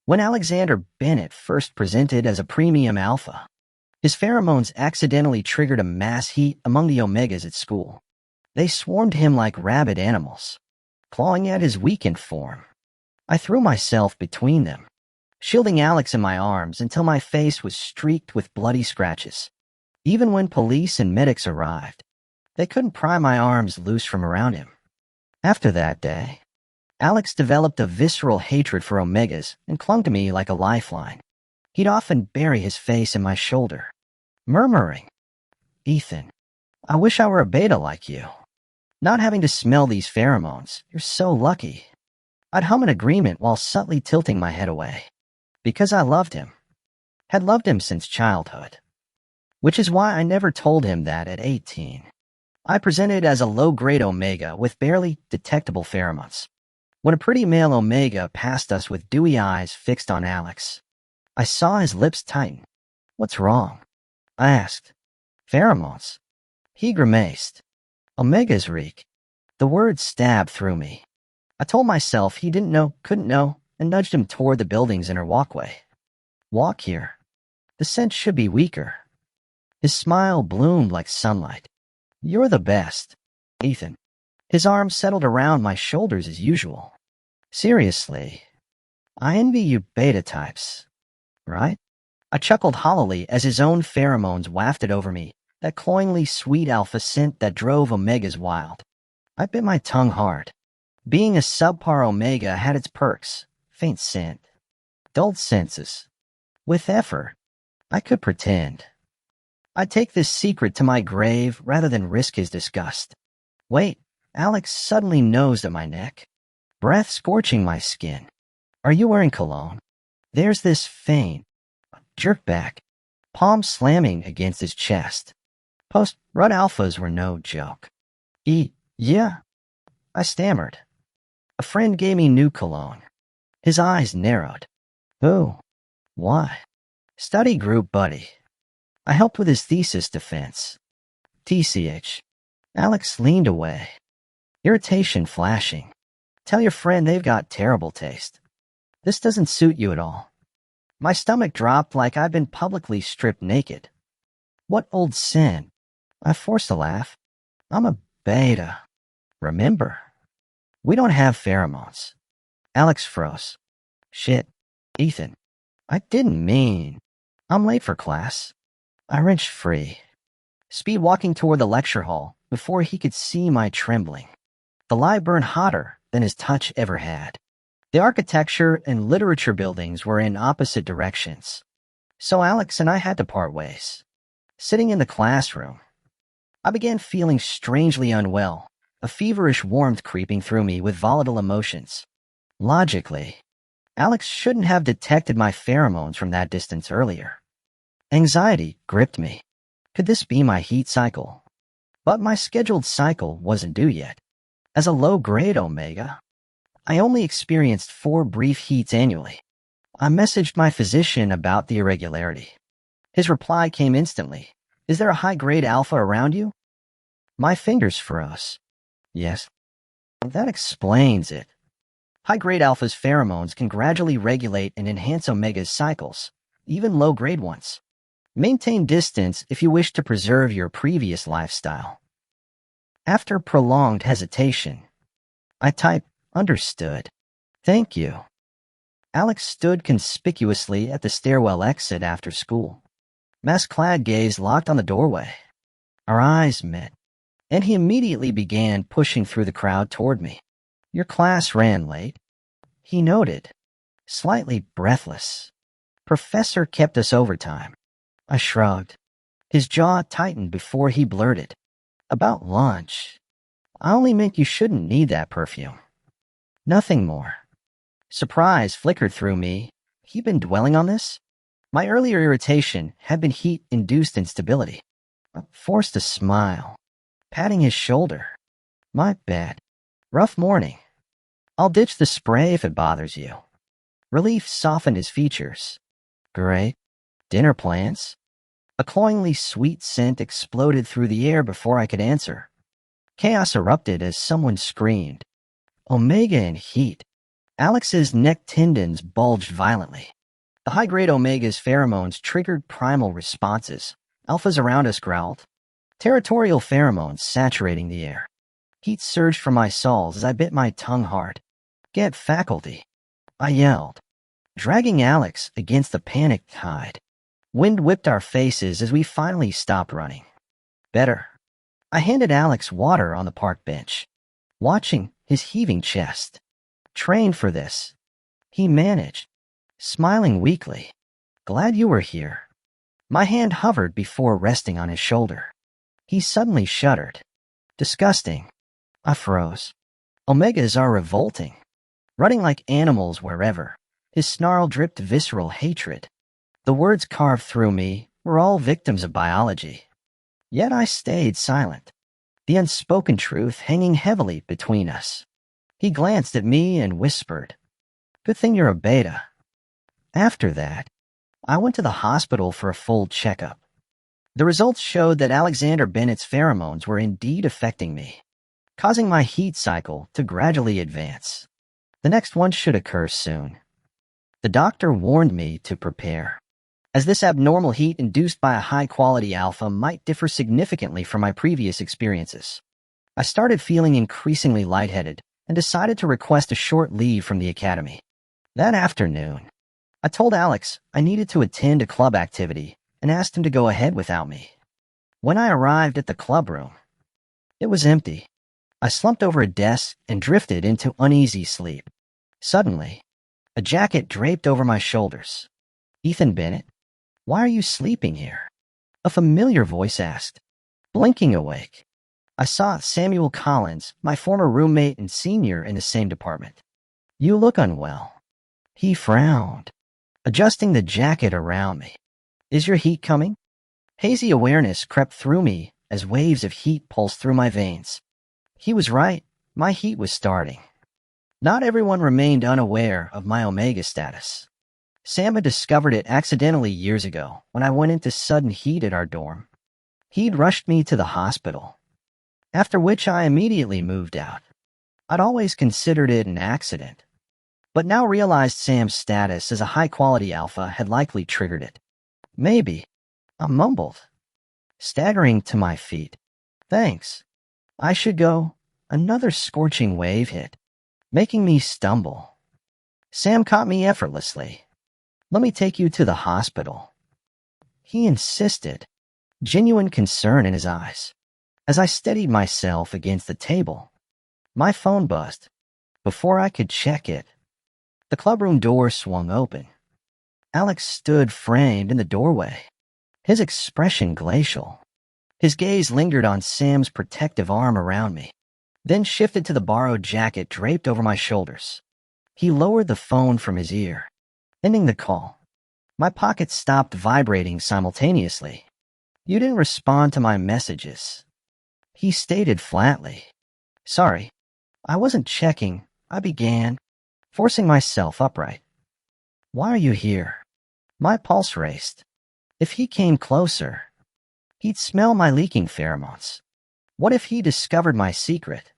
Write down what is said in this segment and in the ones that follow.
When Alexander Bennett first presented as a premium alpha, his pheromones accidentally triggered a mass heat among the omegas at school. They swarmed him like rabid animals, clawing at his weakened form. I threw myself between them, shielding Alex in my arms until my face was streaked with bloody scratches. Even when police and medics arrived, they couldn't pry my arms loose from around him. After that day, Alex developed a visceral hatred for omegas and clung to me like a lifeline. He'd often bury his face in my shoulder, murmuring, "Ethan, I wish I were a beta like you. Not having to smell these pheromones, you're so lucky." I'd hum in agreement while subtly tilting my head away, because I loved him. Had loved him since childhood. Which is why I never told him that at 18. I presented as a low-grade omega with barely detectable pheromones. When a pretty male omega passed us with dewy eyes fixed on Alex, I saw his lips tighten. "What's wrong?" I asked. "Pheromones." He grimaced. "Omegas reek." The words stabbed through me. I told myself he didn't know, couldn't know, and nudged him toward the building's inner walkway. "Walk here. The scent should be weaker." His smile bloomed like sunlight. "You're the best, Ethan." His arms settled around my shoulders as usual. "Seriously, I envy you beta types, right?" I chuckled hollowly as his own pheromones wafted over me, that cloyingly sweet alpha scent that drove omegas wild. I bit my tongue hard. Being a subpar omega had its perks: faint scent, dulled senses. With effort, I could pretend. I'd take this secret to my grave rather than risk his disgust. "Wait," Alex suddenly nosed at my neck, breath scorching my skin. "Are you wearing cologne?" There's this faint jerk back, palm slamming against his chest. Post-rut alphas were no joke. Yeah, I stammered. "A friend gave me new cologne." His eyes narrowed. "Who? Why?" "Study group buddy. I helped with his thesis defense." TCH. Alex leaned away, irritation flashing. "Tell your friend they've got terrible taste. This doesn't suit you at all." My stomach dropped like I'd been publicly stripped naked. "What old sin?" I forced a laugh. "I'm a beta. Remember? We don't have pheromones." Alex froze. "Shit, Ethan. I didn't mean." "I'm late for class." I wrenched free, speed walking toward the lecture hall before he could see my trembling. The light burned hotter than his touch ever had. The architecture and literature buildings were in opposite directions, so Alex and I had to part ways. Sitting in the classroom, I began feeling strangely unwell, a feverish warmth creeping through me with volatile emotions. Logically, Alex shouldn't have detected my pheromones from that distance earlier. Anxiety gripped me. Could this be my heat cycle? But my scheduled cycle wasn't due yet. As a low-grade omega, I only experienced 4 brief heats annually. I messaged my physician about the irregularity. His reply came instantly. "Is there a high-grade alpha around you?" My fingers froze. "Yes." "That explains it." High-grade alpha's pheromones can gradually regulate and enhance omega's cycles, even low-grade ones. Maintain distance if you wish to preserve your previous lifestyle. After prolonged hesitation, I typed, "Understood. Thank you." Alex stood conspicuously at the stairwell exit after school. Mask-clad gaze locked on the doorway. Our eyes met, and he immediately began pushing through the crowd toward me. "Your class ran late," he noted, slightly breathless. "Professor kept us overtime." I shrugged. His jaw tightened before he blurted, "About lunch. I only meant you shouldn't need that perfume." Nothing more. Surprise flickered through me. He'd been dwelling on this? My earlier irritation had been heat-induced instability. I forced a smile, patting his shoulder. "My bad. Rough morning. I'll ditch the spray if it bothers you." Relief softened his features. "Great. Dinner plans?" A cloyingly sweet scent exploded through the air before I could answer. Chaos erupted as someone screamed, "Omega and heat." Alex's neck tendons bulged violently. The high-grade Omega's pheromones triggered primal responses. Alphas around us growled. Territorial pheromones saturating the air. Heat surged from my soles as I bit my tongue hard. Get faculty, I yelled, dragging Alex against the panicked tide. Wind whipped our faces as we finally stopped running. Better. I handed Alex water on the park bench, watching his heaving chest. Trained for this, he managed, smiling weakly. Glad you were here. My hand hovered before resting on his shoulder. He suddenly shuddered. Disgusting. I froze. Omegas are revolting. Running like animals wherever. His snarl dripped visceral hatred. The words carved through me were all victims of biology. Yet I stayed silent, the unspoken truth hanging heavily between us. He glanced at me and whispered, "Good thing you're a beta." After that, I went to the hospital for a full checkup. The results showed that Alexander Bennett's pheromones were indeed affecting me, causing my heat cycle to gradually advance. The next one should occur soon. The doctor warned me to prepare, as this abnormal heat induced by a high-quality alpha might differ significantly from my previous experiences. I started feeling increasingly lightheaded and decided to request a short leave from the academy. That afternoon, I told Alex I needed to attend a club activity and asked him to go ahead without me. When I arrived at the club room, it was empty. I slumped over a desk and drifted into uneasy sleep. Suddenly, a jacket draped over my shoulders. "Ethan Bennett, why are you sleeping here?" A familiar voice asked. Blinking awake, I saw Samuel Collins, my former roommate and senior in the same department. "You look unwell." He frowned, adjusting the jacket around me. "Is your heat coming?" Hazy awareness crept through me as waves of heat pulsed through my veins. He was right. My heat was starting. Not everyone remained unaware of my Omega status. Sam had discovered it accidentally years ago when I went into sudden heat at our dorm. He'd rushed me to the hospital, after which I immediately moved out. I'd always considered it an accident, but now realized Sam's status as a high-quality alpha had likely triggered it. Maybe. I mumbled, staggering to my feet. "Thanks. I should go." Another scorching wave hit, making me stumble. Sam caught me effortlessly. "Let me take you to the hospital," he insisted, genuine concern in his eyes. As I steadied myself against the table, my phone buzzed. Before I could check it, the clubroom door swung open. Alex stood framed in the doorway, his expression glacial. His gaze lingered on Sam's protective arm around me, then shifted to the borrowed jacket draped over my shoulders. He lowered the phone from his ear, ending the call. My pocket stopped vibrating simultaneously. "You didn't respond to my messages," he stated flatly. "Sorry, I wasn't checking," I began, forcing myself upright. "Why are you here?" My pulse raced. If he came closer, he'd smell my leaking pheromones. What if he discovered my secret?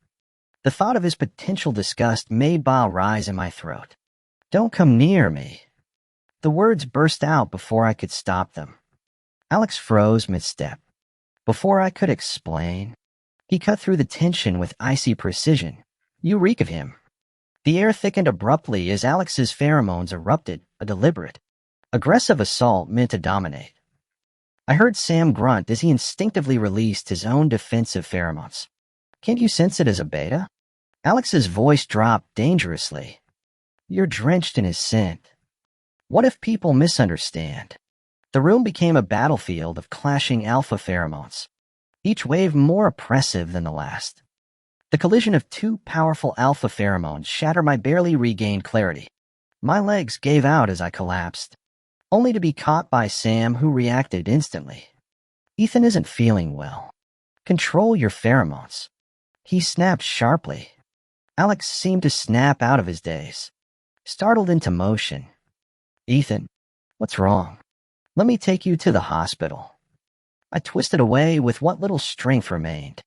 The thought of his potential disgust made bile rise in my throat. "Don't come near me." The words burst out before I could stop them. Alex froze mid-step. Before I could explain, he cut through the tension with icy precision. "You reek of him." The air thickened abruptly as Alex's pheromones erupted, a deliberate, aggressive assault meant to dominate. I heard Sam grunt as he instinctively released his own defensive pheromones. "Can't you sense it as a beta?" Alex's voice dropped dangerously. "You're drenched in his scent. What if people misunderstand?" The room became a battlefield of clashing alpha pheromones, each wave more oppressive than the last. The collision of two powerful alpha pheromones shattered my barely regained clarity. My legs gave out as I collapsed, only to be caught by Sam, who reacted instantly. "Ethan isn't feeling well. Control your pheromones," he snapped sharply. Alex seemed to snap out of his daze, startled into motion. "Ethan, what's wrong? Let me take you to the hospital." I twisted away with what little strength remained.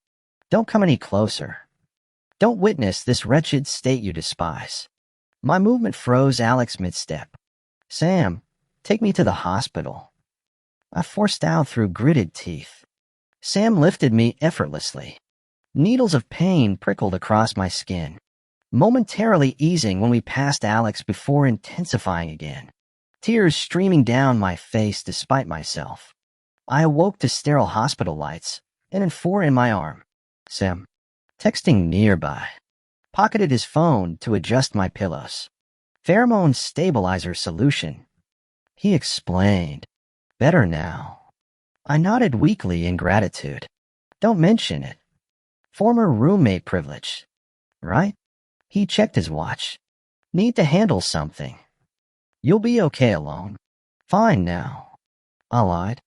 "Don't come any closer. Don't witness this wretched state you despise." My movement froze Alex mid-step. Sam, take me to the hospital. I forced out through gritted teeth. Sam lifted me effortlessly. Needles of pain prickled across my skin, momentarily easing when we passed Alex before intensifying again. Tears streaming down my face despite myself. I awoke to sterile hospital lights and an four in my arm. Sam, texting nearby, pocketed his phone to adjust my pillows. Pheromone stabilizer solution. He explained. Better now. I nodded weakly in gratitude. Don't mention it. Former roommate privilege, right? He checked his watch. Need to handle something. You'll be okay alone. Fine now. I lied.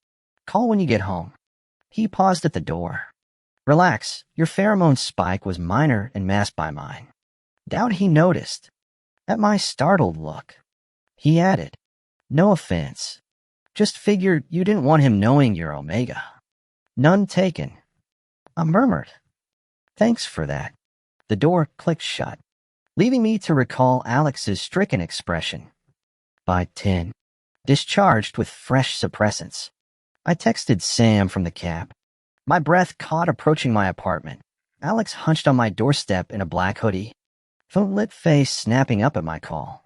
Call when you get home. He paused at the door. Relax, your pheromone spike was minor and masked by mine. Doubt he noticed. At my startled look, he added, no offense. Just figured you didn't want him knowing you're Omega. None taken. I murmured. Thanks for that. The door clicked shut, leaving me to recall Alex's stricken expression. By 10, discharged with fresh suppressants. I texted Sam from the cab. My breath caught approaching my apartment. Alex hunched on my doorstep in a black hoodie, phone-lit face snapping up at my call.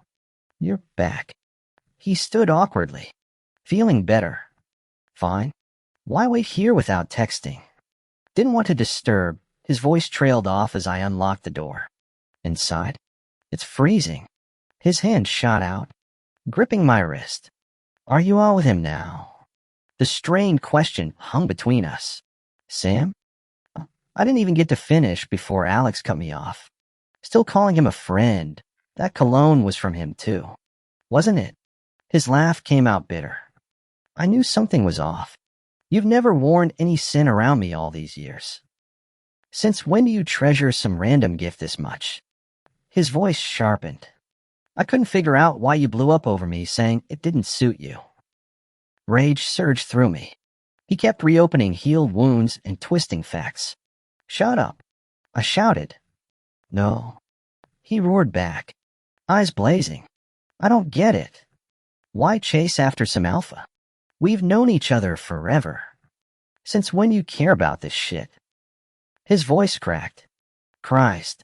You're back. He stood awkwardly, feeling better. Fine. Why wait here without texting? Didn't want to disturb. His voice trailed off as I unlocked the door. Inside, it's freezing. His hand shot out, gripping my wrist. Are you all with him now? The strained question hung between us. Sam? I didn't even get to finish before Alex cut me off. Still calling him a friend. That cologne was from him too, wasn't it? His laugh came out bitter. I knew something was off. You've never worn any scent around me all these years. Since when do you treasure some random gift this much? His voice sharpened. I couldn't figure out why you blew up over me saying it didn't suit you. Rage surged through me. He kept reopening healed wounds and twisting facts. Shut up, I shouted. No. He roared back, eyes blazing. I don't get it. Why chase after some alpha? We've known each other forever. Since when do you care about this shit? His voice cracked. Christ.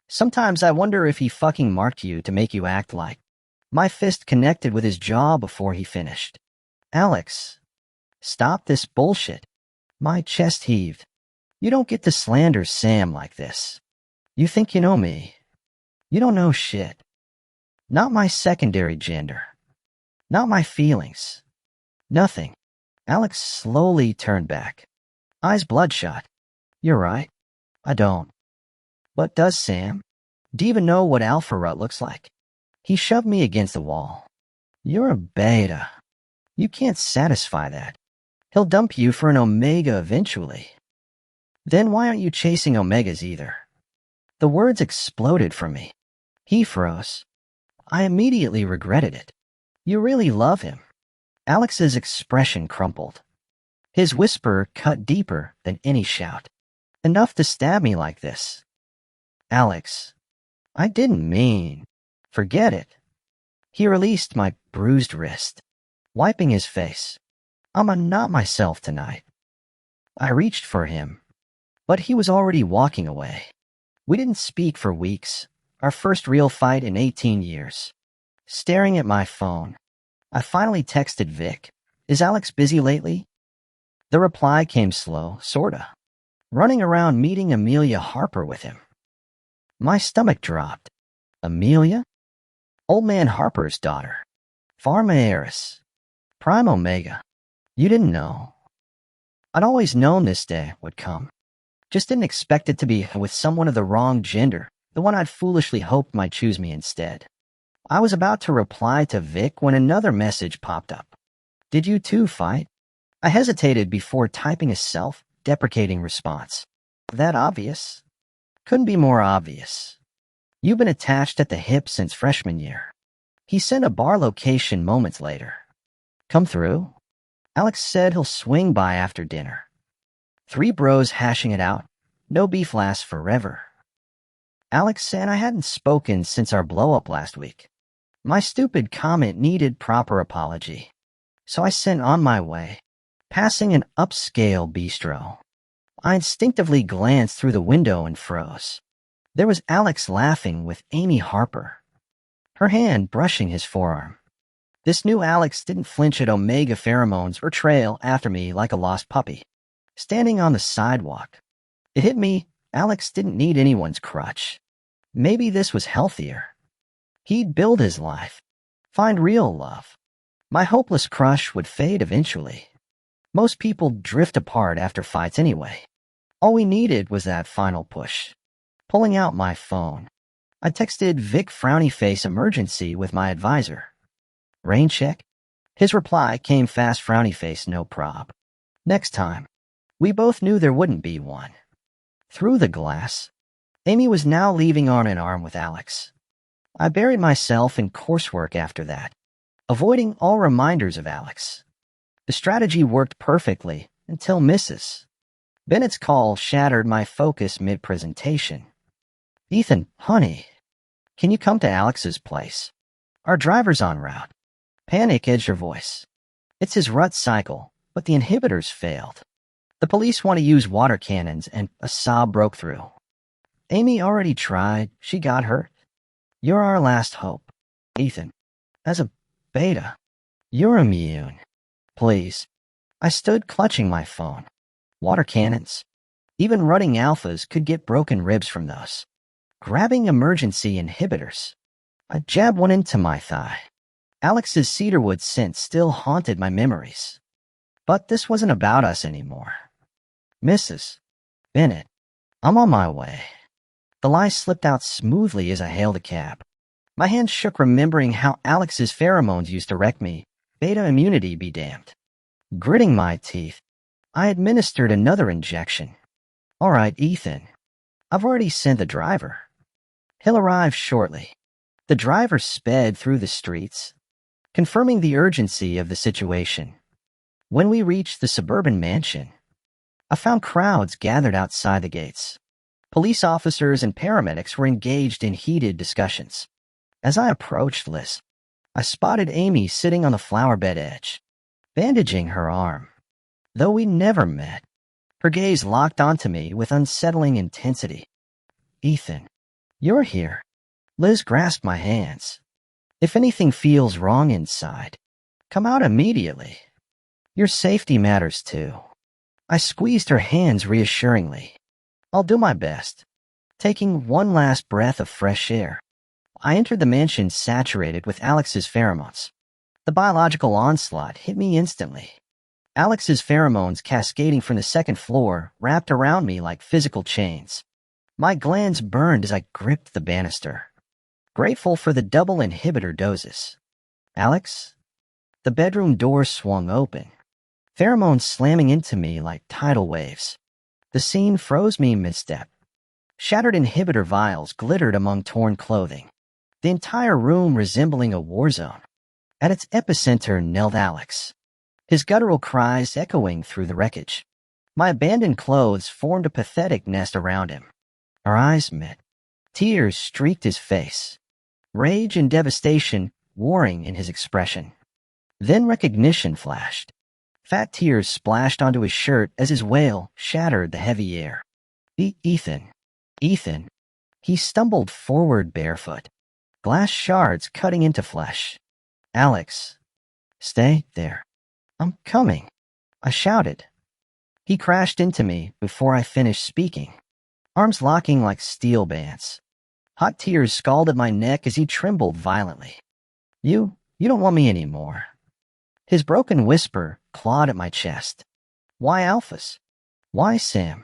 Sometimes I wonder if he fucking marked you to make you act like. My fist connected with his jaw before he finished. Alex, stop this bullshit. My chest heaved. You don't get to slander Sam like this. You think you know me. You don't know shit. Not my secondary gender. Not my feelings. Nothing. Alex slowly turned back, eyes bloodshot. You're right. I don't. But does Sam? Do you even know what Alpha Rut looks like? He shoved me against the wall. You're a beta. You can't satisfy that. He'll dump you for an Omega eventually. Then why aren't you chasing Omegas either? The words exploded from me. He froze. I immediately regretted it. You really love him. Alex's expression crumpled. His whisper cut deeper than any shout. Enough to stab me like this. Alex, I didn't mean. Forget it. He released my bruised wrist, wiping his face. I'm not myself tonight. I reached for him, but he was already walking away. We didn't speak for weeks, our first real fight in 18 years. Staring at my phone, I finally texted Vic, is Alex busy lately? The reply came slow, sorta. Running around meeting Amelia Harper with him. My stomach dropped. Amelia? Old man Harper's daughter. Pharma heiress. Prime Omega. You didn't know. I'd always known this day would come. Just didn't expect it to be with someone of the wrong gender, the one I'd foolishly hoped might choose me instead. I was about to reply to Vic when another message popped up. Did you two fight? I hesitated before typing a self-deprecating response. That obvious? Couldn't be more obvious. You've been attached at the hip since freshman year. He sent a bar location moments later. Come through? Alex said he'll swing by after dinner. 3 bros hashing it out. No beef lasts forever. Alex said I hadn't spoken since our blow-up last week. My stupid comment needed proper apology, so I sent on my way, passing an upscale bistro. I instinctively glanced through the window and froze. There was Alex laughing with Amy Harper, her hand brushing his forearm. This new Alex didn't flinch at Omega pheromones or trail after me like a lost puppy. Standing on the sidewalk, it hit me, Alex didn't need anyone's crutch. Maybe this was healthier. He'd build his life, find real love. My hopeless crush would fade eventually. Most people drift apart after fights anyway. All we needed was that final push. Pulling out my phone, I texted Vic frowny face emergency with my advisor. Rain check? His reply came fast frowny face no prob. Next time. We both knew there wouldn't be one. Through the glass, Amy was now leaving arm in arm with Alex. I buried myself in coursework after that, avoiding all reminders of Alex. The strategy worked perfectly until Mrs. Bennett's call shattered my focus mid-presentation. Ethan, honey, can you come to Alex's place? Our driver's en route. Panic edged her voice. It's his rut cycle, but the inhibitors failed. The police want to use water cannons, and a sob broke through. Amy already tried. She got hurt. You're our last hope. Ethan, as a beta, you're immune. Please. I stood clutching my phone. Water cannons. Even running alphas could get broken ribs from those. Grabbing emergency inhibitors. I jabbed one into my thigh. Alex's cedarwood scent still haunted my memories. But this wasn't about us anymore. Mrs. Bennett, I'm on my way. The lie slipped out smoothly as I hailed a cab. My hand shook remembering how Alex's pheromones used to wreck me. Beta immunity be damned. Gritting my teeth, I administered another injection. All right, Ethan. I've already sent the driver. He'll arrive shortly. The driver sped through the streets, confirming the urgency of the situation. When we reached the suburban mansion, I found crowds gathered outside the gates. Police officers and paramedics were engaged in heated discussions. As I approached Liz, I spotted Amy sitting on the flower bed edge, bandaging her arm. Though we never met, her gaze locked onto me with unsettling intensity. Ethan, you're here. Liz grasped my hands. If anything feels wrong inside, come out immediately. Your safety matters too. I squeezed her hands reassuringly. I'll do my best. Taking one last breath of fresh air, I entered the mansion saturated with Alex's pheromones. The biological onslaught hit me instantly. Alex's pheromones cascading from the second floor wrapped around me like physical chains. My glands burned as I gripped the banister, grateful for the double inhibitor doses. Alex? The bedroom door swung open, pheromones slamming into me like tidal waves. The scene froze me mid-step. Shattered inhibitor vials glittered among torn clothing, the entire room resembling a war zone. At its epicenter knelt Alex, his guttural cries echoing through the wreckage. My abandoned clothes formed a pathetic nest around him. Our eyes met. Tears streaked his face, rage and devastation warring in his expression. Then recognition flashed. Fat tears splashed onto his shirt as his wail shattered the heavy air. Ethan. Ethan. He stumbled forward barefoot, glass shards cutting into flesh. Alex. Stay there. I'm coming. I shouted. He crashed into me before I finished speaking, arms locking like steel bands. Hot tears scalded my neck as he trembled violently. You don't want me anymore. His broken whisper clawed at my chest. Why alphas? Why Sam?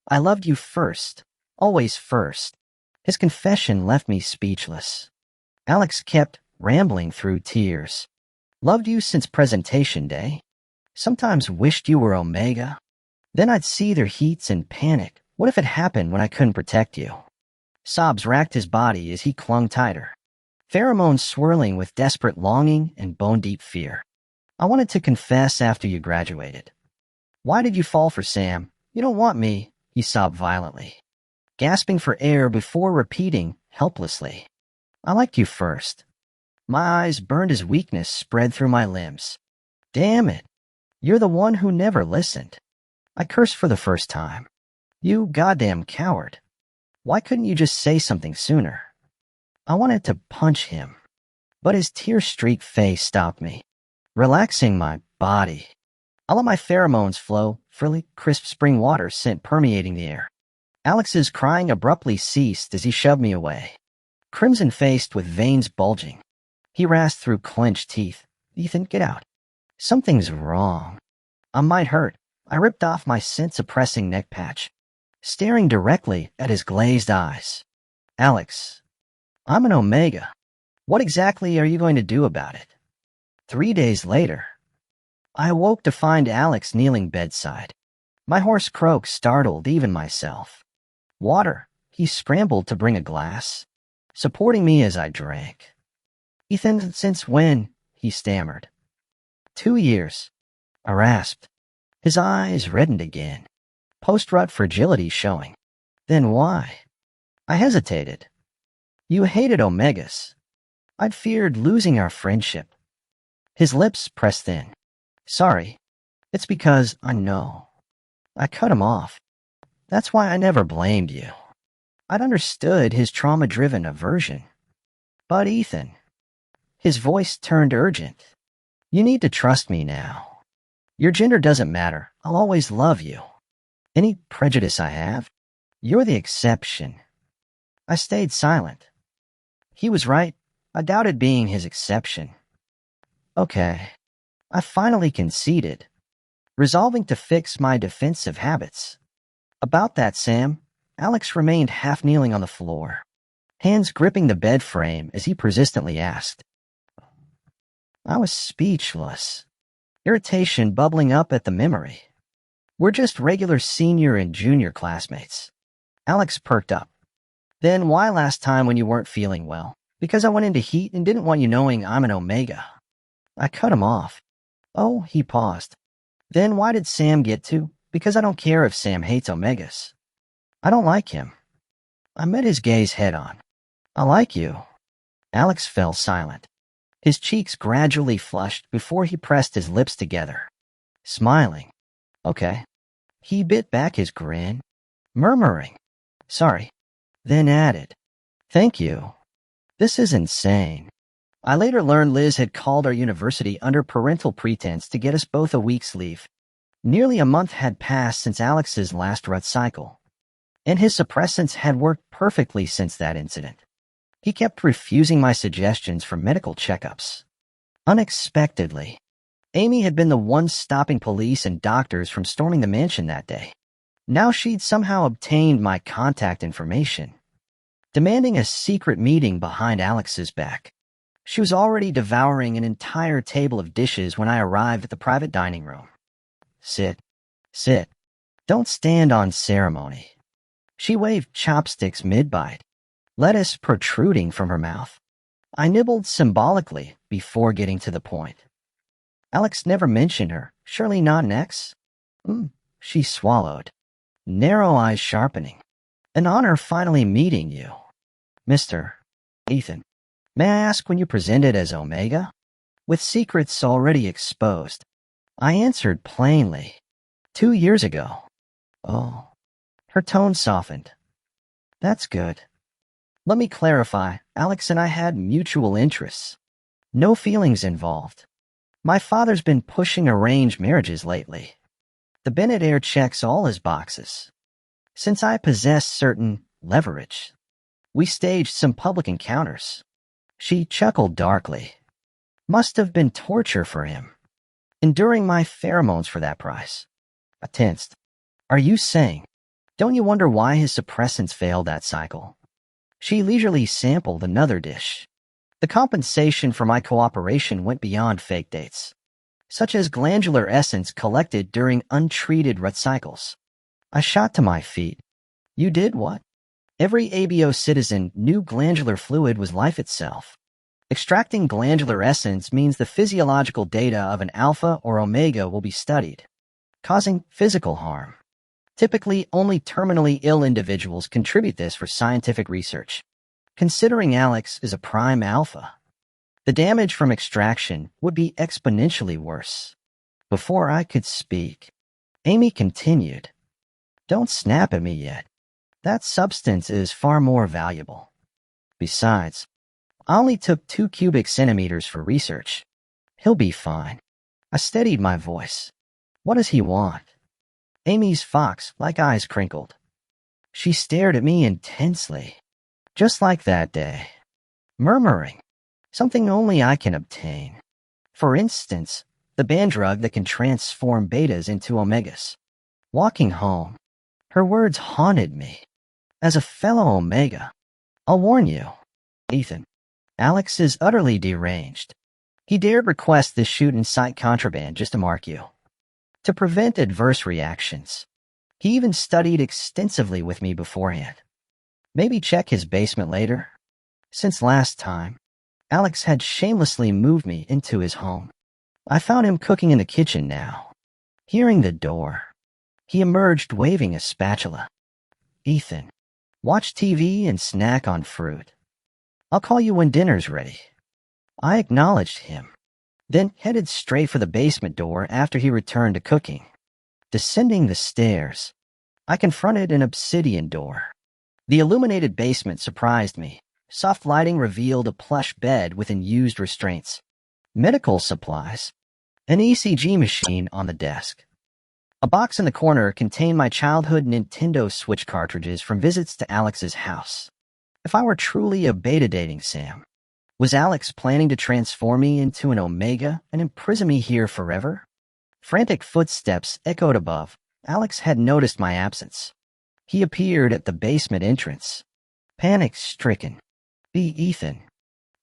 I loved you first, always first. His confession left me speechless. Alex kept rambling through tears. Loved you since presentation day. Sometimes wished you were Omega. Then I'd see their heats and panic. What if it happened when I couldn't protect you? Sobs racked his body as he clung tighter, pheromones swirling with desperate longing and bone-deep fear. I wanted to confess after you graduated. Why did you fall for Sam? You don't want me, he sobbed violently. gasping for air before repeating helplessly, "I liked you first." My eyes burned as weakness spread through my limbs. "Damn it. You're the one who never listened." I cursed for the first time. "You goddamn coward. Why couldn't you just say something sooner?" I wanted to punch him, but his tear-streaked face stopped me, relaxing my body. I let my pheromones flow, frilly, crisp spring water scent permeating the air. Alex's crying abruptly ceased as he shoved me away, crimson-faced with veins bulging. He rasped through clenched teeth, "Ethan, get out. Something's wrong." I might hurt. I ripped off my scent-suppressing neck patch, staring directly at his glazed eyes. "Alex, I'm an Omega. What exactly are you going to do about it?" 3 days later, I awoke to find Alex kneeling bedside. My hoarse croak startled even myself. "Water." He scrambled to bring a glass, supporting me as I drank. "Ethan, since when?" he stammered. 2 years. I rasped. His eyes reddened again, post-rut fragility showing. "Then why?" I hesitated. "You hated Omegas. I'd feared losing our friendship." His lips pressed thin. "Sorry. It's because I know." I cut him off. "That's why I never blamed you." I'd understood his trauma-driven aversion. "But Ethan," his voice turned urgent, "you need to trust me now. Your gender doesn't matter. I'll always love you. Any prejudice I have, you're the exception." I stayed silent. He was right. I doubted being his exception. "Okay." I finally conceded, resolving to fix my defensive habits. "About that, Sam." Alex remained half-kneeling on the floor, hands gripping the bed frame as he persistently asked. I was speechless, irritation bubbling up at the memory. "We're just regular senior and junior classmates." Alex perked up. "Then why last time when you weren't feeling well?" "Because I went into heat and didn't want you knowing I'm an Omega." I cut him off. "Oh," he paused. "Then why did Sam get to?" "Because I don't care if Sam hates Omegas. I don't like him." I met his gaze head-on. "I like you." Alex fell silent. His cheeks gradually flushed before he pressed his lips together, smiling. "Okay." He bit back his grin, murmuring, "Sorry," then added, "Thank you." This is insane. I later learned Liz had called our university under parental pretense to get us both a week's leave. Nearly a month had passed since Alex's last rut cycle, and his suppressants had worked perfectly since that incident. He kept refusing my suggestions for medical checkups. Unexpectedly, Amy had been the one stopping police and doctors from storming the mansion that day. Now she'd somehow obtained my contact information, demanding a secret meeting behind Alex's back. She was already devouring an entire table of dishes when I arrived at the private dining room. Sit. Sit. Don't stand on ceremony." She waved chopsticks mid-bite, lettuce protruding from her mouth. I nibbled symbolically before getting to the point. "Alex never mentioned her. Surely not an ex?" She swallowed, narrow eyes sharpening. "An honor finally meeting you, Mr. Ethan. May I ask when you presented as Omega?" With secrets already exposed, I answered plainly, 2 years ago." "Oh." Her tone softened. "That's good. Let me clarify. Alex and I had mutual interests. No feelings involved. My father's been pushing arranged marriages lately. The Bennett heir checks all his boxes. Since I possess certain leverage, we staged some public encounters." She chuckled darkly. "Must have been torture for him, enduring my pheromones for that price." I tensed. "Are you saying? Don't you wonder why his suppressants failed that cycle?" She leisurely sampled another dish. The compensation for my cooperation went beyond fake dates, such as glandular essence collected during untreated rut cycles. I shot to my feet. "You did what?" Every ABO citizen knew glandular fluid was life itself. Extracting glandular essence means the physiological data of an alpha or omega will be studied, causing physical harm. Typically, only terminally ill individuals contribute this for scientific research. Considering Alex is a prime alpha, the damage from extraction would be exponentially worse. Before I could speak, Amy continued, "Don't snap at me yet. That substance is far more valuable. Besides, I only took 2 cubic centimeters for research. He'll be fine." I steadied my voice. "What does he want?" Amy's fox-like eyes crinkled. She stared at me intensely, just like that day, murmuring, "Something only I can obtain. For instance, the banned drug that can transform betas into omegas." Walking home, her words haunted me. "As a fellow omega, I'll warn you, Ethan, Alex is utterly deranged. He dared request this shoot and sight contraband just to mark you, to prevent adverse reactions. He even studied extensively with me beforehand. Maybe check his basement later." Since last time, Alex had shamelessly moved me into his home. I found him cooking in the kitchen now. Hearing the door, he emerged waving a spatula. "Ethan, watch TV and snack on fruit. I'll call you when dinner's ready." I acknowledged him, then headed straight for the basement door after he returned to cooking. Descending the stairs, I confronted an obsidian door. The illuminated basement surprised me. Soft lighting revealed a plush bed with unused restraints, medical supplies, an ECG machine on the desk. A box in the corner contained my childhood Nintendo Switch cartridges from visits to Alex's house. If I were truly a beta dating Sam, was Alex planning to transform me into an omega and imprison me here forever? Frantic footsteps echoed above. Alex had noticed my absence. He appeared at the basement entrance, panic-stricken. "Be Ethan.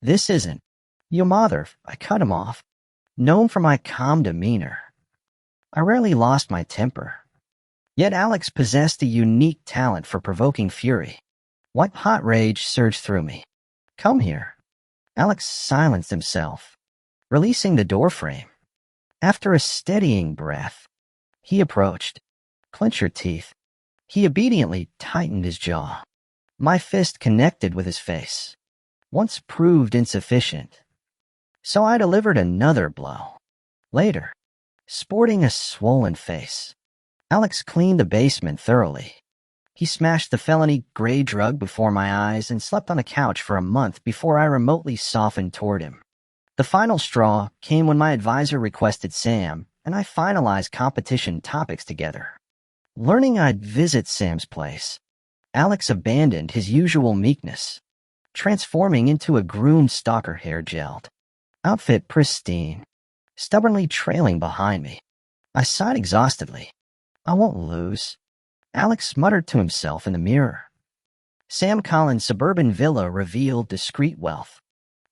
This isn't." "Your mother," I cut him off, known for my calm demeanor. I rarely lost my temper. Yet Alex possessed a unique talent for provoking fury. What hot rage surged through me. "Come here." Alex silenced himself, releasing the doorframe. After a steadying breath, he approached. "Clench your teeth." He obediently tightened his jaw. My fist connected with his face. Once proved insufficient, so I delivered another blow. Later, sporting a swollen face, Alex cleaned the basement thoroughly. He smashed the felony gray drug before my eyes and slept on a couch for a month before I remotely softened toward him. The final straw came when my advisor requested Sam, and I finalized competition topics together. Learning I'd visit Sam's place, Alex abandoned his usual meekness, transforming into a groomed stalker hair gelled, outfit pristine, stubbornly trailing behind me. I sighed exhaustedly. I won't lose. Alex muttered to himself in the mirror. Sam Collins' suburban villa revealed discreet wealth,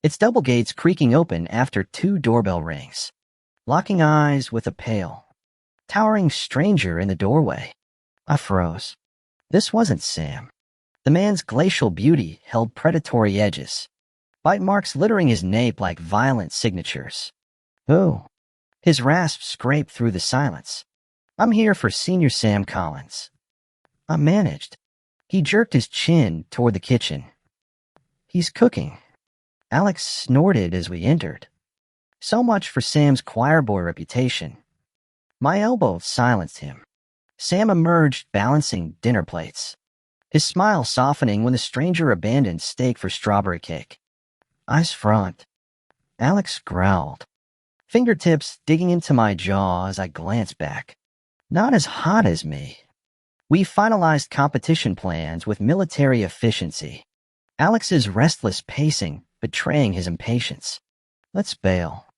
its double gates creaking open after 2 doorbell rings, locking eyes with a pale, towering stranger in the doorway. I froze. This wasn't Sam. The man's glacial beauty held predatory edges, bite marks littering his nape like violent signatures. "Who?" His rasp scraped through the silence. "I'm here for Senior Sam Collins." I managed. He jerked his chin toward the kitchen. "He's cooking." Alex snorted as we entered. So much for Sam's choir boy reputation. My elbow silenced him. Sam emerged balancing dinner plates, his smile softening when the stranger abandoned steak for strawberry cake. Eyes front. Alex growled, fingertips digging into my jaw as I glanced back. Not as hot as me. We finalized competition plans with military efficiency, Alex's restless pacing betraying his impatience. "Let's bail,"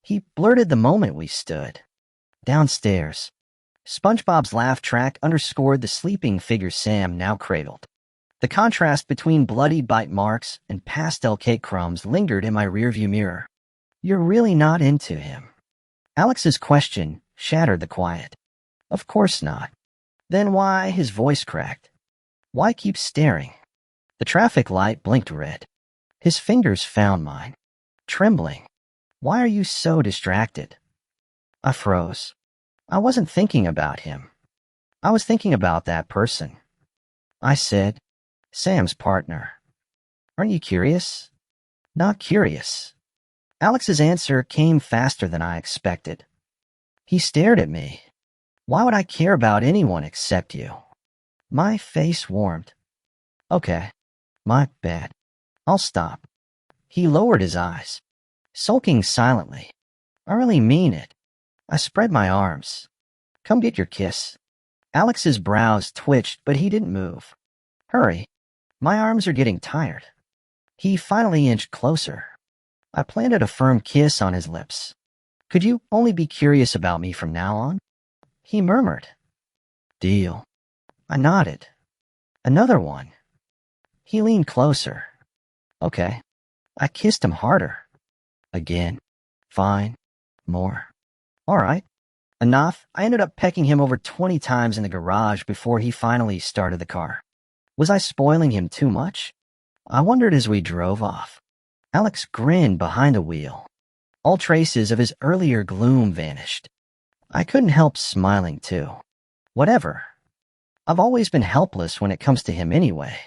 he blurted the moment we stood. Downstairs, SpongeBob's laugh track underscored the sleeping figure Sam now cradled. The contrast between bloody bite marks and pastel cake crumbs lingered in my rearview mirror. "You're really not into him?" Alex's question shattered the quiet. "Of course not." "Then why?" His voice cracked. "Why keep staring?" The traffic light blinked red. His fingers found mine, trembling. "Why are you so distracted?" I froze. I wasn't thinking about him. I was thinking about that person, I said. Sam's partner. Aren't you curious? Not curious. Alex's answer came faster than I expected. He stared at me. Why would I care about anyone except you? My face warmed. Okay, my bad. I'll stop. He lowered his eyes, sulking silently. I really mean it. I spread my arms. Come get your kiss. Alex's brows twitched, but he didn't move. Hurry. My arms are getting tired. He finally inched closer. I planted a firm kiss on his lips. Could you only be curious about me from now on? He murmured. Deal. I nodded. Another one. He leaned closer. Okay. I kissed him harder. Again. Fine. More. All right. Enough. I ended up pecking him over 20 times in the garage before he finally started the car. Was I spoiling him too much? I wondered as we drove off. Alex grinned behind the wheel. All traces of his earlier gloom vanished. I couldn't help smiling too. Whatever. I've always been helpless when it comes to him anyway.